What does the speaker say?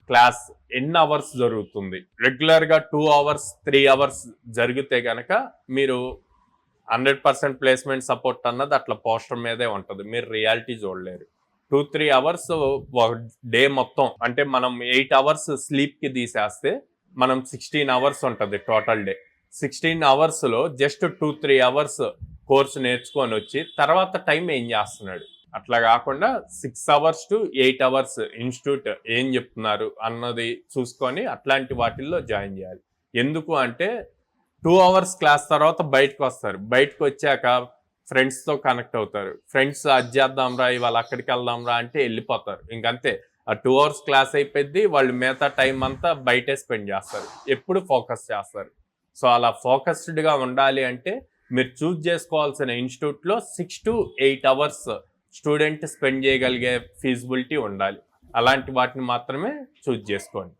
Class ఎన్ని hours జరుగుతుంది, రెగ్యులర్గా 2 అవర్స్ 3 అవర్స్ జరిగితే గనక మీరు 100% ప్లేస్మెంట్ సపోర్ట్ అన్నది అట్లా పోస్టర్ మీదే ఉంటుంది, మీరు రియాలిటీ చూడలేరు. 2-3 అవర్స్ డే మొత్తం అంటే మనం 8 అవర్స్ స్లీప్కి తీసేస్తే మనం 16 అవర్స్ ఉంటుంది టోటల్ డే. 16 అవర్స్లో జస్ట్ 2-3 అవర్స్ కోర్స్ నేర్చుకొని వచ్చి తర్వాత టైం ఏం చేస్తున్నాడు, అట్లా కాకుండా 6 అవర్స్ టు 8 అవర్స్ ఇన్స్టిట్యూట్ ఏం చెప్తున్నారు అన్నది చూసుకొని అట్లాంటి వాటిల్లో జాయిన్ చేయాలి. ఎందుకు అంటే 2 అవర్స్ క్లాస్ తర్వాత బయటకు వస్తారు, బయటకు వచ్చాక ఫ్రెండ్స్తో కనెక్ట్ అవుతారు, ఫ్రెండ్స్ అది చేద్దాంరా ఇవాళ అక్కడికి వెళ్దాంరా అంటే వెళ్ళిపోతారు. ఇంకంతే, ఆ 2 అవర్స్ క్లాస్ అయిపోద్ది, వాళ్ళు మిగతా టైం అంతా బయటే స్పెండ్ చేస్తారు, ఎప్పుడు ఫోకస్ చేస్తారు. సో అలా ఫోకస్డ్గా ఉండాలి అంటే మీరు చూస్ చేసుకోవాల్సిన ఇన్స్టిట్యూట్లో 6 to 8 అవర్స్ స్టూడెంట్ స్పెండ్ చేయగలిగే ఫీజిబిలిటీ ఉండాలి. అలాంటి వాటిని మాత్రమే చూస్ చేసుకోండి.